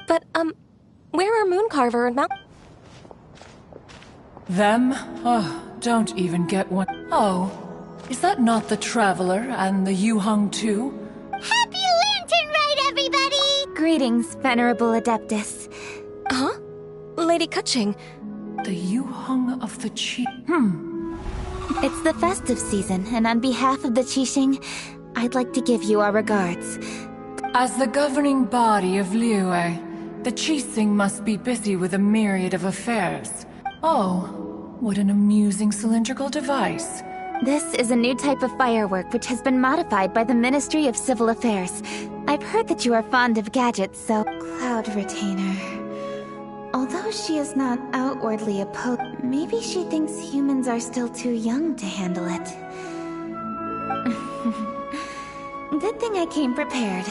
But, where are Mooncarver and Mount... Them? Oh, don't even get one. Oh, is that not the Traveler and the Yuheng too? Happy Lantern Rite, everybody! Greetings, Venerable Adeptus. Huh? Lady Keqing. The Yuheng of the Qi... It's the festive season, and on behalf of the Qixing, I'd like to give you our regards. As the governing body of Liyue, the Qixing must be busy with a myriad of affairs. Oh, what an amusing cylindrical device. This is a new type of firework which has been modified by the Ministry of Civil Affairs. I've heard that you are fond of gadgets, so... Cloud Retainer. Although she is not outwardly opposed, maybe she thinks humans are still too young to handle it. Good thing I came prepared.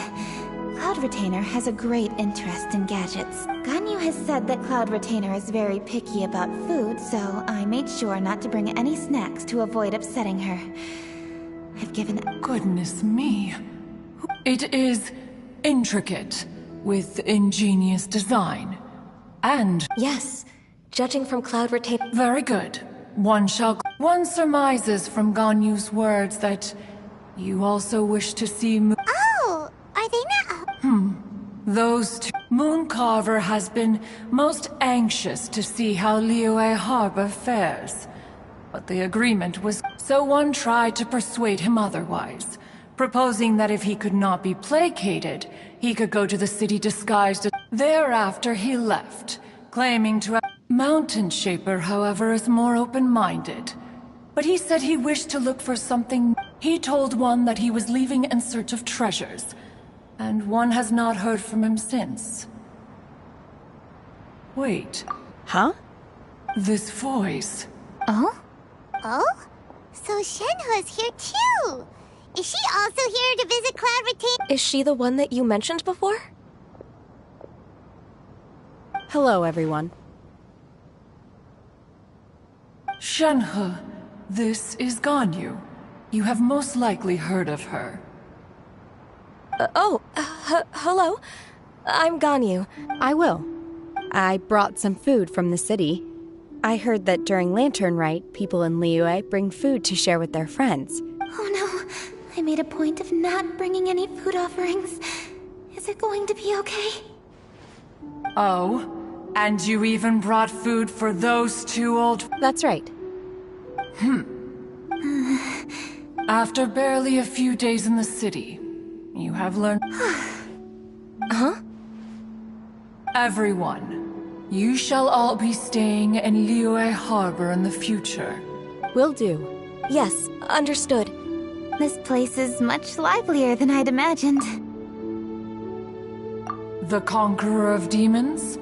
Cloud Retainer has a great interest in gadgets. Ganyu has said that Cloud Retainer is very picky about food, so I made sure not to bring any snacks to avoid upsetting her. I've given... Goodness me. It is intricate, with ingenious design. And... Yes, judging from Cloud Retainer... Very good. One surmises from Ganyu's words that you also wish to see... Oh, are they not... Those two... Mooncarver has been most anxious to see how Liyue Harbor fares. But the agreement was... So one tried to persuade him otherwise, proposing that if he could not be placated, he could go to the city disguised as... Thereafter he left, claiming to have... Mountain Shaper, however, is more open-minded. But he said he wished to look for something... He told one that he was leaving in search of treasures, and one has not heard from him since. Wait. Huh? This voice... Oh? Oh? So Shenhe's here too! Is she also here to visit Cloud Retainer? Is she the one that you mentioned before? Hello, everyone. Shenhe, this is Ganyu. You have most likely heard of her. Hello? I'm Ganyu. I will. I brought some food from the city. I heard that during Lantern Rite, people in Liyue bring food to share with their friends. Oh no, I made a point of not bringing any food offerings. Is it going to be okay? Oh, and you even brought food for those two old... That's right. After barely a few days in the city, you have learned... Huh? Everyone, you shall all be staying in Liyue Harbor in the future. Will do. Yes, understood. This place is much livelier than I'd imagined. The Conqueror of Demons?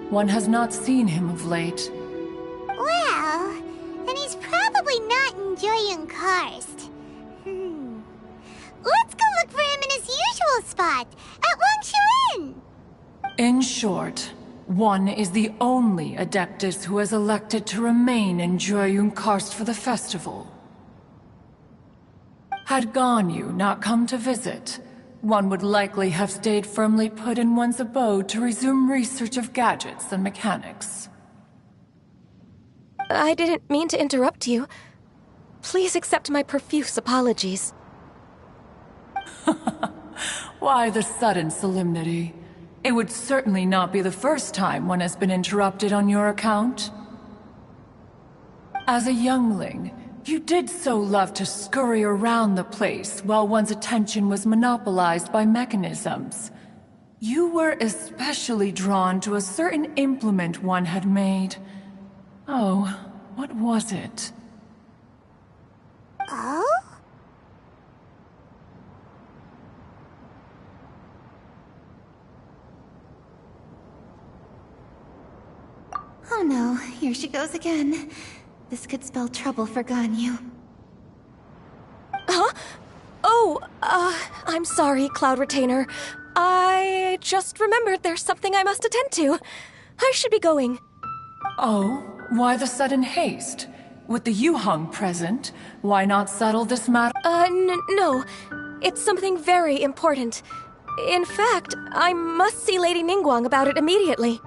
One has not seen him of late. Well, then he's probably not enjoying Karst. Let's go look for him in his usual spot, at Longshu Inn! In short, one is the only Adeptus who has elected to remain in Jueyun Karst for the festival. Had Ganyu not come to visit, one would likely have stayed firmly put in one's abode to resume research of gadgets and mechanics. I didn't mean to interrupt you. Please accept my profuse apologies. Why the sudden solemnity? It would certainly not be the first time one has been interrupted on your account. As a youngling, you did so love to scurry around the place while one's attention was monopolized by mechanisms. You were especially drawn to a certain implement one had made. Oh, what was it? Oh? Oh no, here she goes again. This could spell trouble for Ganyu. Huh? Oh, I'm sorry, Cloud Retainer. I just remembered there's something I must attend to. I should be going. Oh, why the sudden haste? With the Yuheng present, why not settle this matter? No. It's something very important. In fact, I must see Lady Ningguang about it immediately.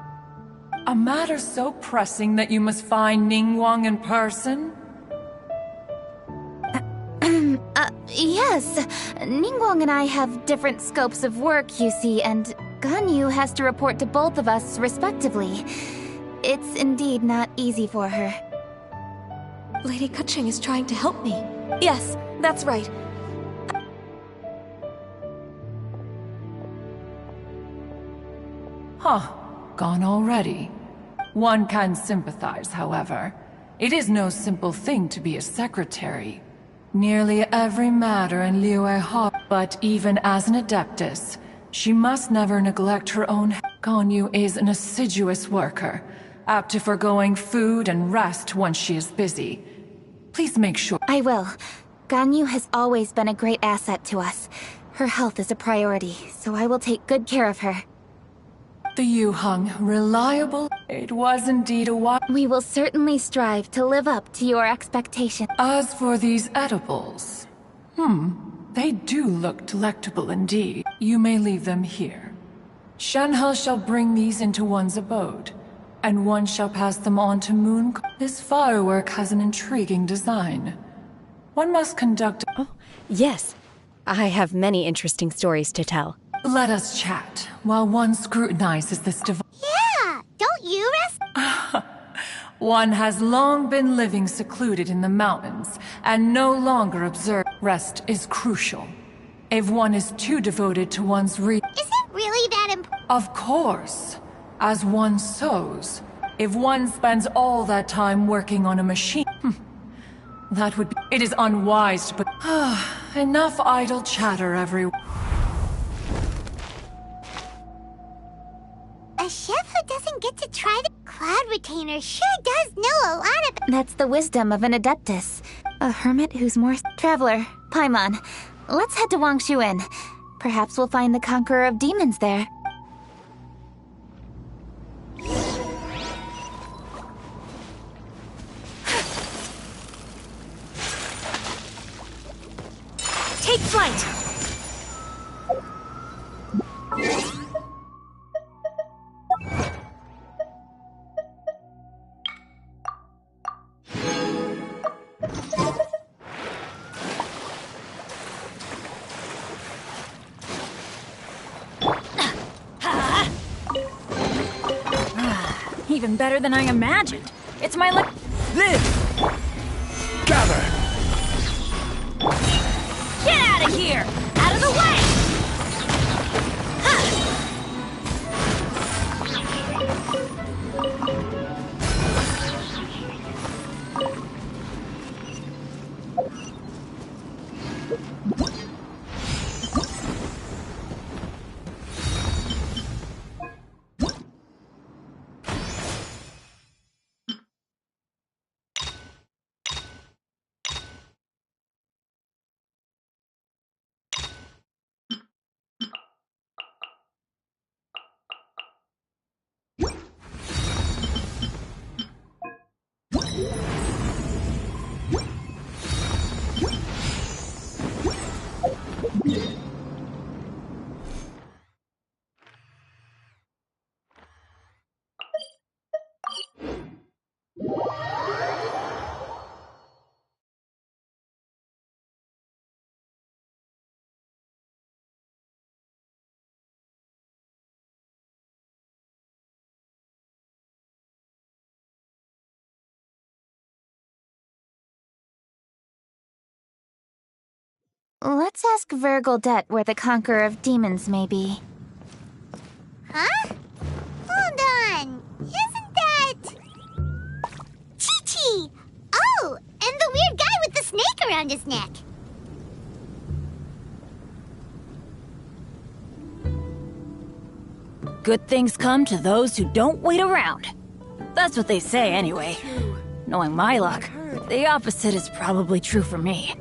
A matter so pressing that you must find Ningguang in person? Yes. Ningguang and I have different scopes of work, you see, and Ganyu has to report to both of us respectively. It's indeed not easy for her. Lady Keqing is trying to help me. Yes, that's right. Huh. Gone already. One can sympathize, however. It is no simple thing to be a secretary. Nearly every matter in Liyue Harbor, but even as an adeptus, she must never neglect her own. Ganyu is an assiduous worker, apt to forgoing food and rest once she is busy. Please make sure. I will. Ganyu has always been a great asset to us. Her health is a priority, so I will take good care of her. The Yuheng, reliable. It was indeed a while. We will certainly strive to live up to your expectations. As for these edibles, they do look delectable indeed. You may leave them here. Shenhe shall bring these into one's abode, and one shall pass them on to Moon. This firework has an intriguing design. One must conduct. Oh, yes. I have many interesting stories to tell. Let us chat while one scrutinizes this device. Yeah, don't you rest? One has long been living secluded in the mountains and no longer observe. Rest is crucial. If one is too devoted to one's Is it really that important? Of course. As one sows. If one spends all that time working on a machine, that would be. It is unwise to put. Enough idle chatter, everyone. A chef who doesn't get to try the Cloud Retainer sure does know a lot about. That's the wisdom of an adeptus. A hermit who's more... Traveler, Paimon, let's head to Wangshu Inn. Perhaps we'll find the Conqueror of Demons there. Take flight! Even better than I imagined. It's my luck. Gather! Get out of here! Out of the way! Let's ask Vergildet where the Conqueror of Demons may be. Huh? Hold on. Isn't that... Chi-Chi! Oh, and the weird guy with the snake around his neck. Good things come to those who don't wait around. That's what they say anyway. Knowing my luck, the opposite is probably true for me.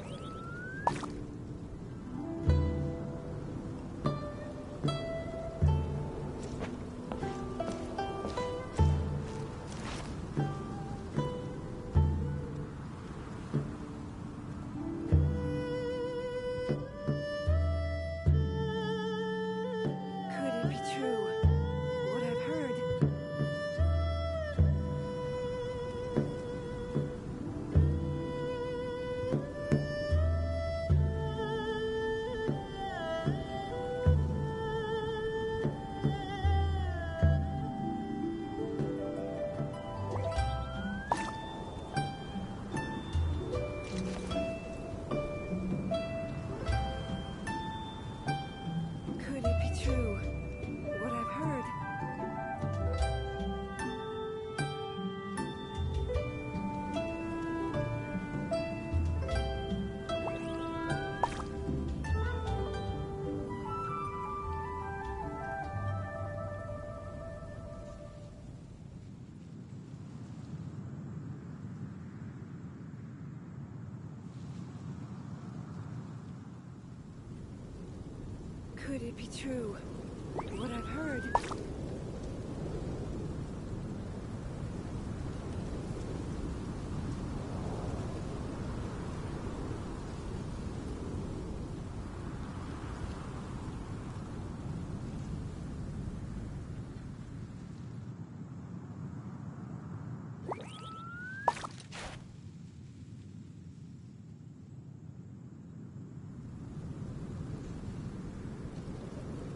Could it be true? What I've heard.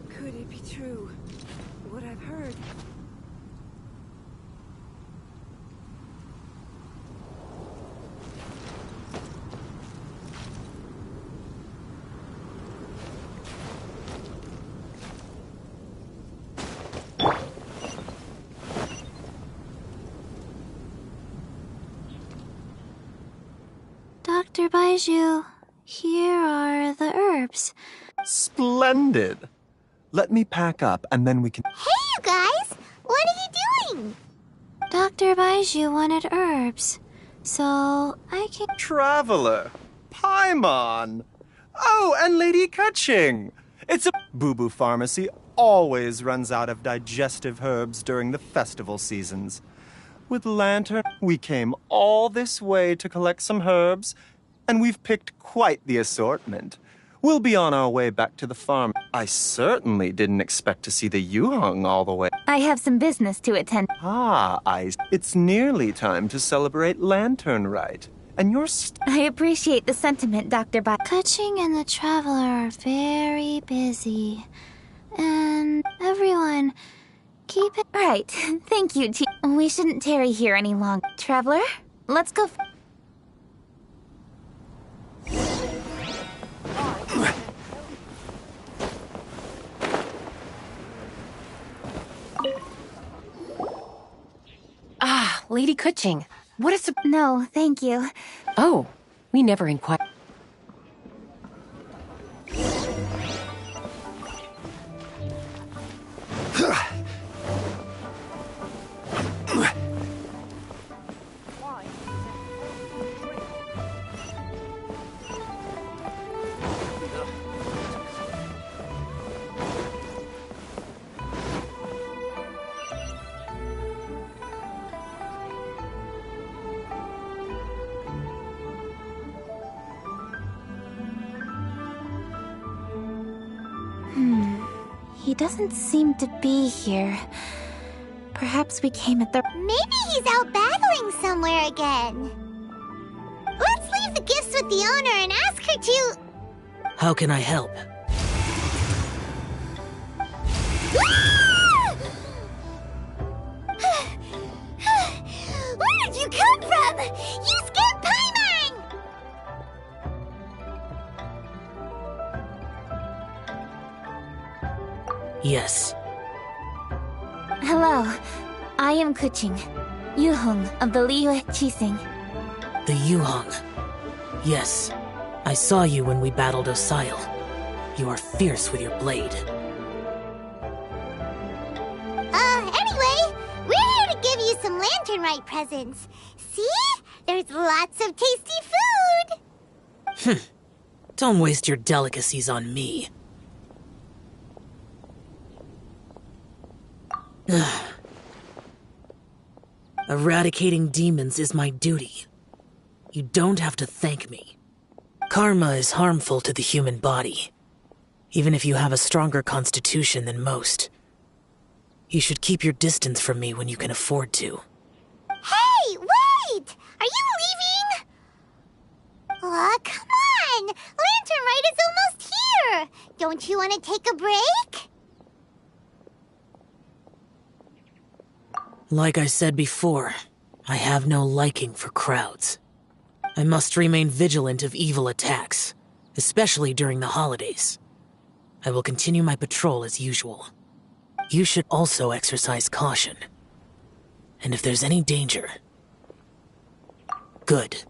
Could it be true? What I've heard. Dr. Baiju, here are the herbs. Splendid! Let me pack up and then we can... Hey, you guys! What are you doing? Dr. Baiju wanted herbs, so I can... Traveler! Paimon! Oh, and Lady Kaching! It's a... Boo Boo Pharmacy always runs out of digestive herbs during the festival seasons. With Lantern, we came all this way to collect some herbs, and we've picked quite the assortment. We'll be on our way back to the farm. I certainly didn't expect to see the Yuhong all the way. I have some business to attend. It's nearly time to celebrate Lantern Rite. And you're I appreciate the sentiment, Dr. Kaching and the Traveler are very busy. And everyone, keep it... Right. Thank you, T. We shouldn't tarry here any longer. Traveler, let's go... Ah, Lady Kaching. What is... No, thank you. Oh, we never inquired. He doesn't seem to be here. Perhaps we came at the... Maybe he's out battling somewhere again. Let's leave the gifts with the owner and ask her to... How can I help? Where did you come from? You scared Paimon! Yes. Hello. I am Kuching, Yuhong of the Liyue Qixing. The Yuhong. Yes. I saw you when we battled Osail. You are fierce with your blade. Anyway, we're here to give you some Lantern Rite presents. See? There's lots of tasty food! Don't waste your delicacies on me. Eradicating demons is my duty. You don't have to thank me. Karma is harmful to the human body, even if you have a stronger constitution than most. You should keep your distance from me when you can afford to. Hey, wait! Are you leaving? Aw, come on! Lantern Rite is almost here! Don't you want to take a break? Like I said before, I have no liking for crowds. I must remain vigilant of evil attacks, especially during the holidays. I will continue my patrol as usual. You should also exercise caution. And if there's any danger... Good.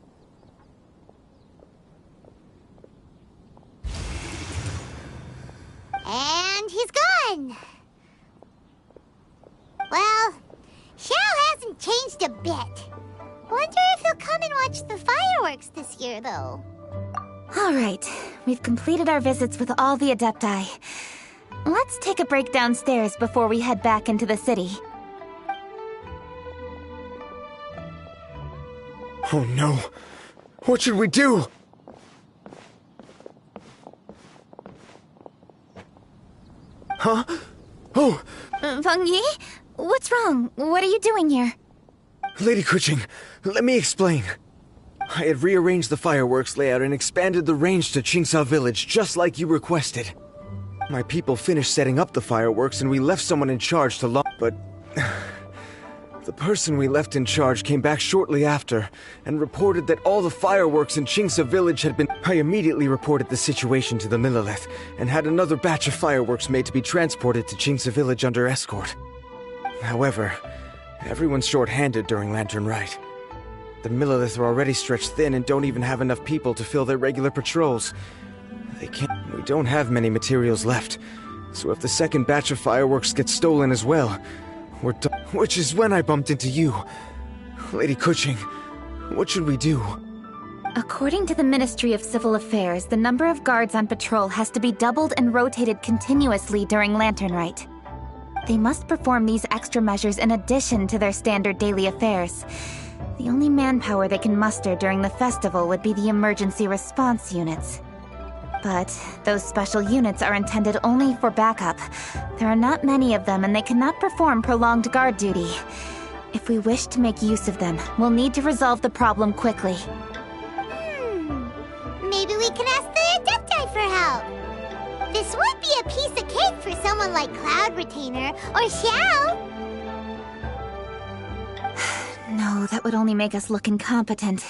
And he's gone! Well, Xiao hasn't changed a bit. Wonder if he'll come and watch the fireworks this year, though. All right. We've completed our visits with all the Adepti. Let's take a break downstairs before we head back into the city. Oh no. What should we do? Huh? Oh! Feng Yi? What's wrong? What are you doing here? Lady Keqing, let me explain. I had rearranged the fireworks layout and expanded the range to Qingsa Village just like you requested. My people finished setting up the fireworks and we left someone in charge to but the person we left in charge came back shortly after and reported that all the fireworks in Qingsa Village had been... I immediately reported the situation to the Millelith and had another batch of fireworks made to be transported to Qingsa Village under escort. However, everyone's short-handed during Lantern Rite. The Millelith are already stretched thin and don't even have enough people to fill their regular patrols. They can't... We don't have many materials left, so if the second batch of fireworks gets stolen as well, we're done. Which is when I bumped into you. Lady Keqing, what should we do? According to the Ministry of Civil Affairs, the number of guards on patrol has to be doubled and rotated continuously during Lantern Rite. They must perform these extra measures in addition to their standard daily affairs. The only manpower they can muster during the festival would be the emergency response units. But those special units are intended only for backup. There are not many of them and they cannot perform prolonged guard duty. If we wish to make use of them, we'll need to resolve the problem quickly. Maybe we can ask the Adepti for help. This would be a piece of cake for someone like Cloud Retainer or Xiao. No, that would only make us look incompetent.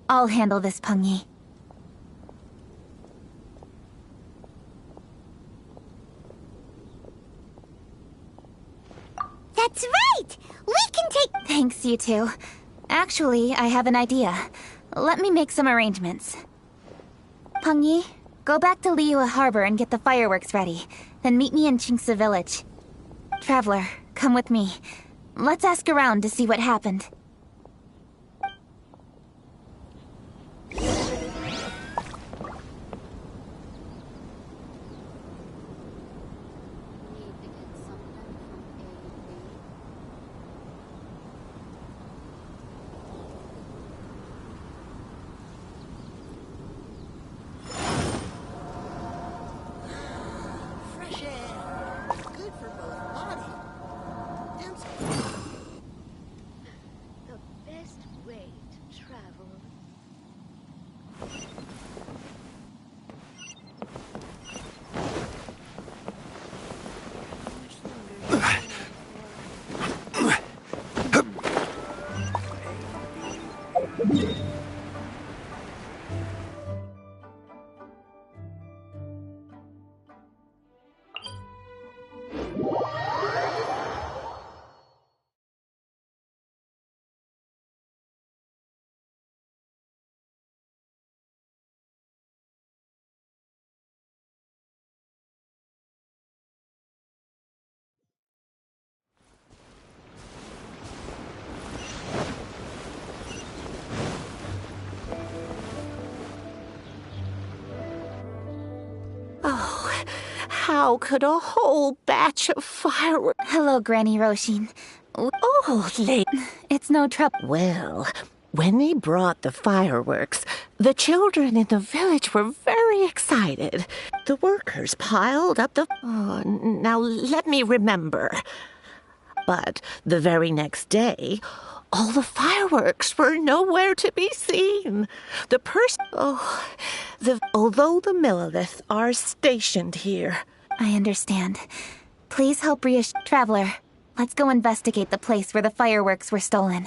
I'll handle this, Peng Yi. That's right! We can take... Thanks, you two. Actually, I have an idea. Let me make some arrangements. Peng Yi, go back to Liyue Harbor and get the fireworks ready. Then meet me in Qingsa Village. Traveler, come with me. Let's ask around to see what happened. How could a whole batch of fireworks... Hello, Granny Roshin. Oh, it's no trouble. Well, when they brought the fireworks, the children in the village were very excited. The workers piled up the... Oh, now let me remember. But the very next day, all the fireworks were nowhere to be seen. Although the Millelith are stationed here. I understand. Please help reassure... Traveler, let's go investigate the place where the fireworks were stolen.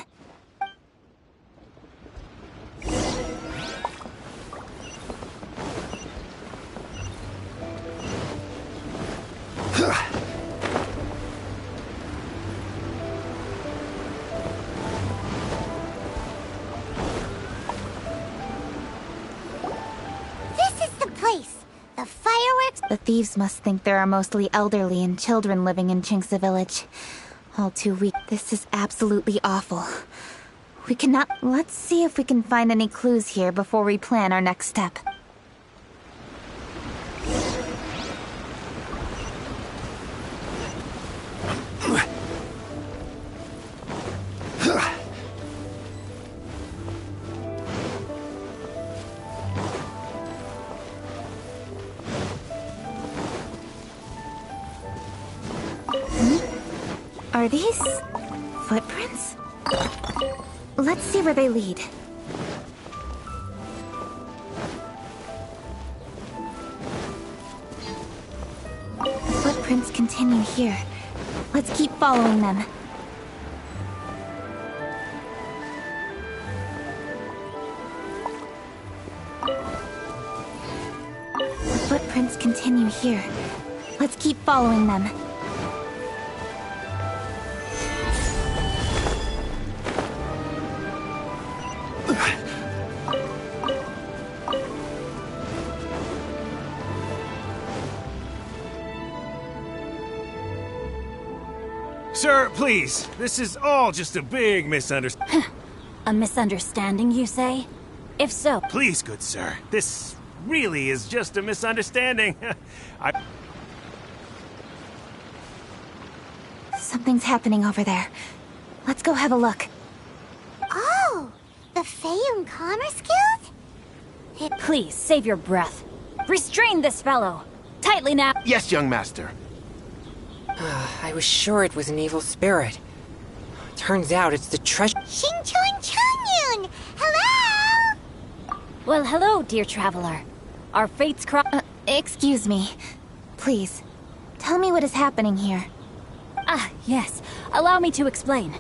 This is the place! The fireworks... The thieves must think there are mostly elderly and children living in Qingsa Village. All too weak. This is absolutely awful. We cannot... Let's see if we can find any clues here before we plan our next step. Are these footprints? Let's see where they lead. Footprints continue here. Let's keep following them. Footprints continue here. Let's keep following them. Sir, please. This is all just a big misunderstanding. A misunderstanding, you say? If so... Please, good sir. This really is just a misunderstanding. Something's happening over there. Let's go have a look. Oh, the Feiyun Commerce Guild? Please, save your breath. Restrain this fellow. Tightly now. Yes, young master. I was sure it was an evil spirit. Turns out it's the treasure. Xingqiu and Chongyun! Hello! Well, hello, dear traveler. Our fates cross. Excuse me. Please, tell me what is happening here. Ah, yes. Allow me to explain.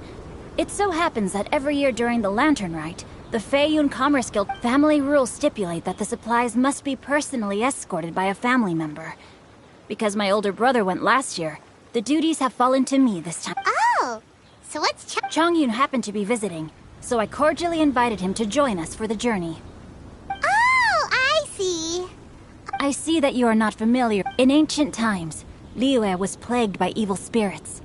It so happens that every year during the Lantern Rite, the Feiyun Commerce Guild family rules stipulate that the supplies must be personally escorted by a family member. Because my older brother went last year, the duties have fallen to me this time. Oh, so what's Chongyun happened to be visiting, so I cordially invited him to join us for the journey. Oh, I see. I see that you are not familiar. In ancient times, Liyue was plagued by evil spirits.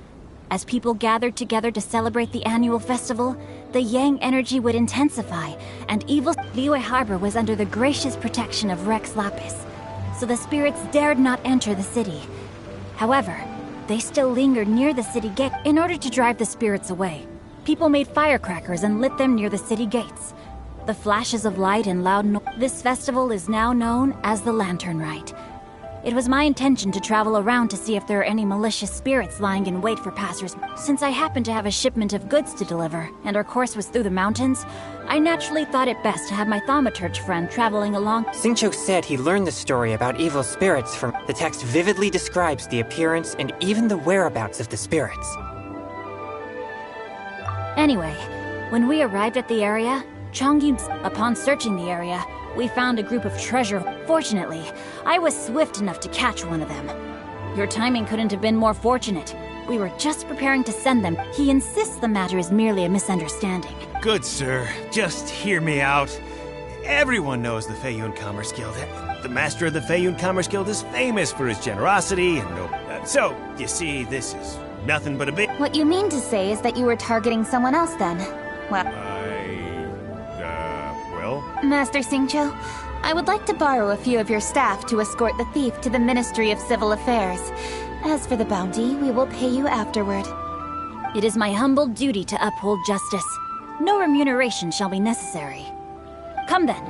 As people gathered together to celebrate the annual festival, the Yang energy would intensify, and evil Liyue Harbor was under the gracious protection of Rex Lapis, so the spirits dared not enter the city. However, they still lingered near the city gate. In order to drive the spirits away, people made firecrackers and lit them near the city gates. The flashes of light and loud noise. This festival is now known as the Lantern Rite. It was my intention to travel around to see if there are any malicious spirits lying in wait for passers. Since I happened to have a shipment of goods to deliver, and our course was through the mountains, I naturally thought it best to have my thaumaturge friend traveling along. Xingqiu said he learned the story about evil spirits from... The text vividly describes the appearance and even the whereabouts of the spirits. Anyway, when we arrived at the area, upon searching the area, we found a group of treasure. Fortunately, I was swift enough to catch one of them. Your timing couldn't have been more fortunate. We were just preparing to send them. He insists the matter is merely a misunderstanding. Good sir, just hear me out. Everyone knows the Feiyun Commerce Guild. The master of the Feiyun Commerce Guild is famous for his generosity and so, you see, this is nothing but a big... What you mean to say is that you were targeting someone else then? Well... Master Xingqiu, I would like to borrow a few of your staff to escort the thief to the Ministry of Civil Affairs. As for the bounty, we will pay you afterward. It is my humble duty to uphold justice. No remuneration shall be necessary. Come then,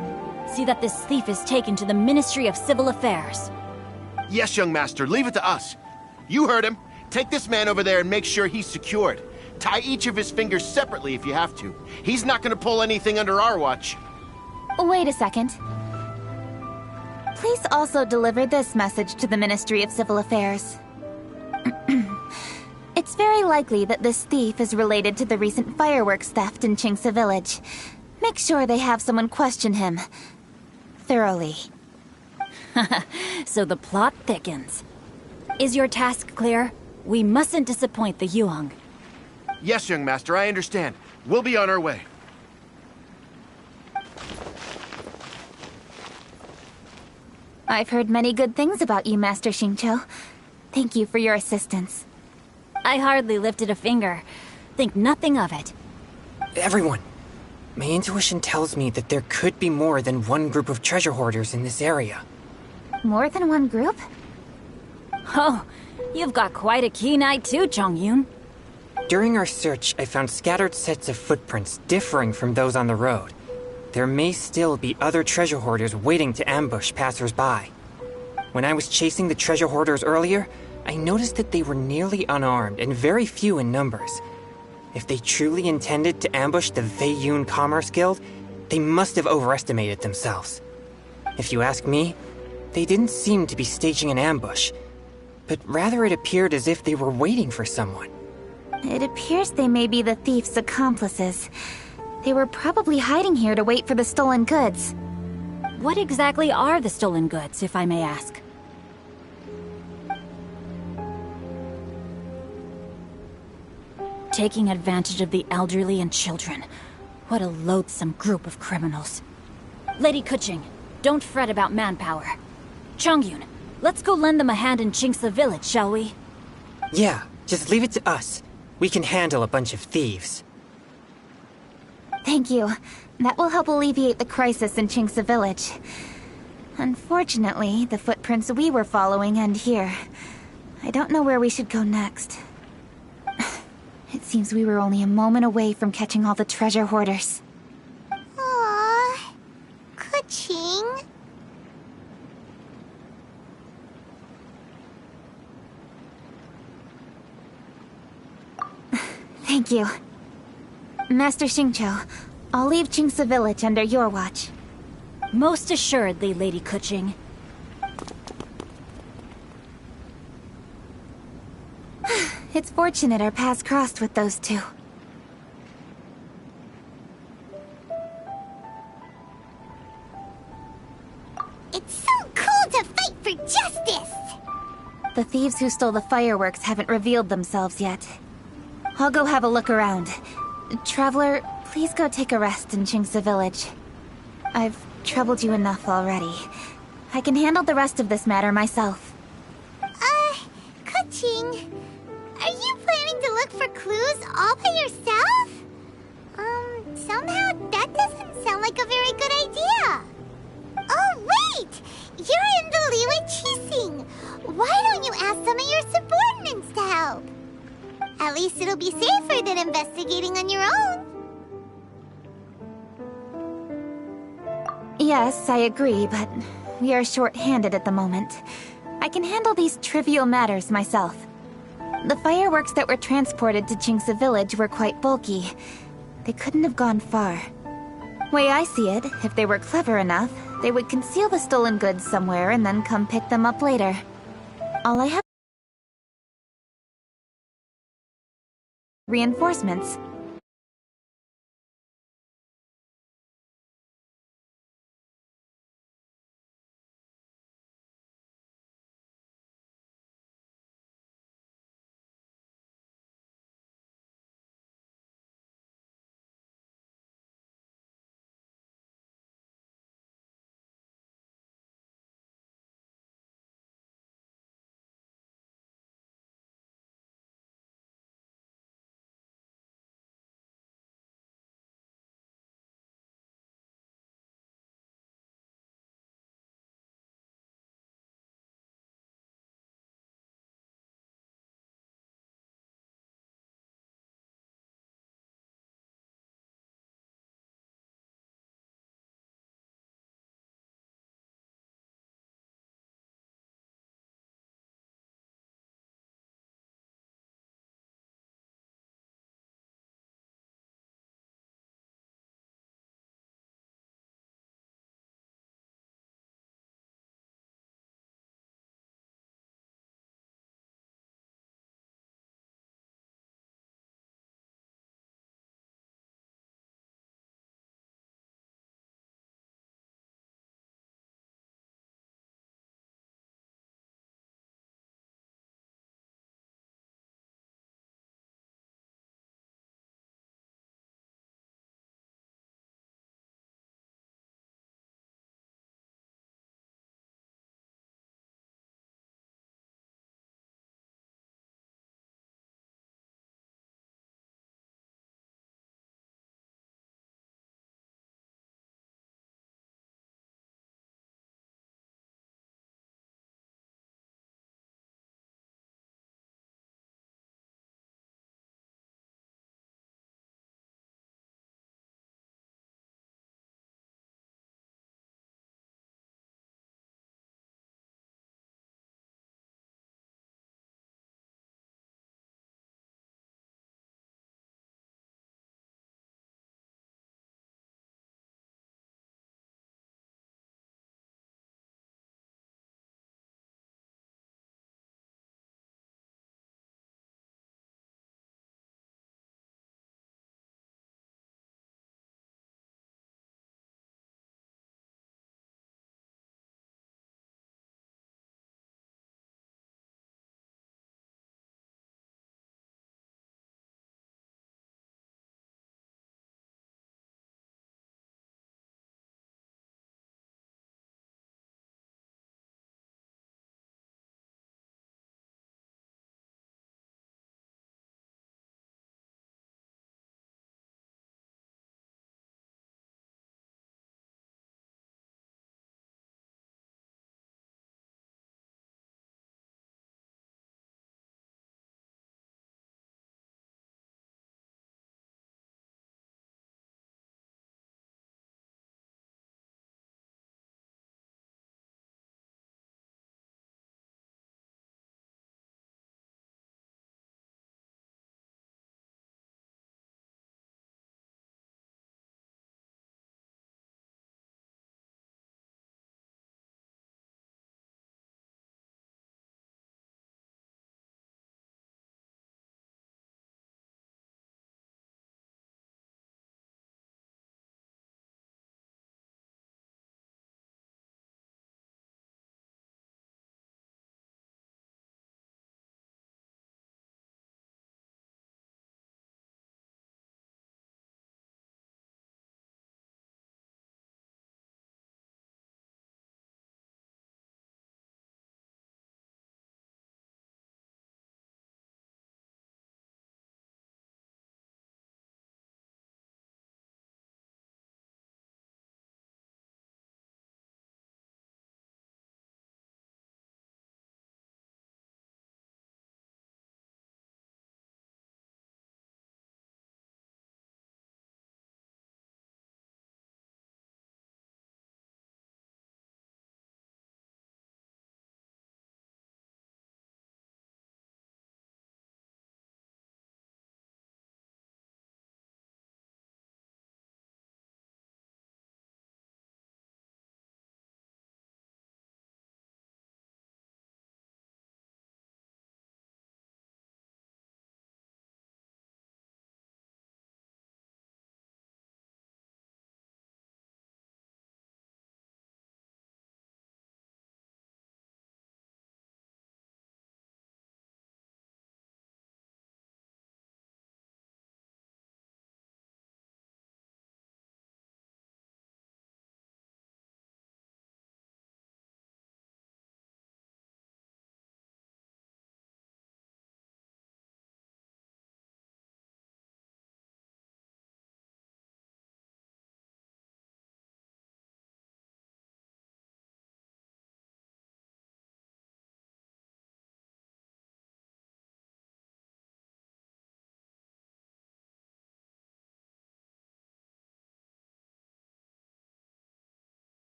see that this thief is taken to the Ministry of Civil Affairs. Yes, young master, leave it to us. You heard him. Take this man over there and make sure he's secured. Tie each of his fingers separately if you have to. He's not gonna pull anything under our watch. Wait a second. Please also deliver this message to the Ministry of Civil Affairs. It's very likely that this thief is related to the recent fireworks theft in Qingce Village. Make sure they have someone question him thoroughly. So the plot thickens. Is your task clear? We mustn't disappoint the Yuang. Yes, young master, I understand. We'll be on our way. I've heard many good things about you, Master Xingqiu. Thank you for your assistance. I hardly lifted a finger. Think nothing of it. Everyone, my intuition tells me that there could be more than one group of treasure hoarders in this area. More than one group? Oh, you've got quite a keen eye too, Chongyun. During our search, I found scattered sets of footprints differing from those on the road. There may still be other treasure hoarders waiting to ambush passers-by. When I was chasing the treasure hoarders earlier, I noticed that they were nearly unarmed and very few in numbers. If they truly intended to ambush the Feiyun Commerce Guild, they must have overestimated themselves. If you ask me, they didn't seem to be staging an ambush, but rather it appeared as if they were waiting for someone. It appears they may be the thief's accomplices. They were probably hiding here to wait for the stolen goods. What exactly are the stolen goods, if I may ask? Taking advantage of the elderly and children. What a loathsome group of criminals. Lady Keqing, don't fret about manpower. Chongyun, let's go lend them a hand in Qingce village, shall we? Yeah, just leave it to us. We can handle a bunch of thieves. Thank you. That will help alleviate the crisis in Qingce village. Unfortunately, the footprints we were following end here. I don't know where we should go next. It seems we were only a moment away from catching all the treasure hoarders. Aww. Keqing. Thank you. Master Xingqiu, I'll leave Qingce village under your watch. Most assuredly, Lady Keqing. It's fortunate our paths crossed with those two. It's so cool to fight for justice! The thieves who stole the fireworks haven't revealed themselves yet. I'll go have a look around. Traveler, please go take a rest in Qingce village. I've troubled you enough already. I can handle the rest of this matter myself. Keqing, are you planning to look for clues all by yourself? Somehow that doesn't sound like a very good idea. Oh, wait! You're in the Liyue Qixing. Why don't you ask some of your subordinates to help? At least it'll be safer than investigating on your own. Yes, I agree, but we are short-handed at the moment. I can handle these trivial matters myself. The fireworks that were transported to Qingce village were quite bulky. They couldn't have gone far. Way I see it, if they were clever enough, they would conceal the stolen goods somewhere and then come pick them up later. All I have... reinforcements.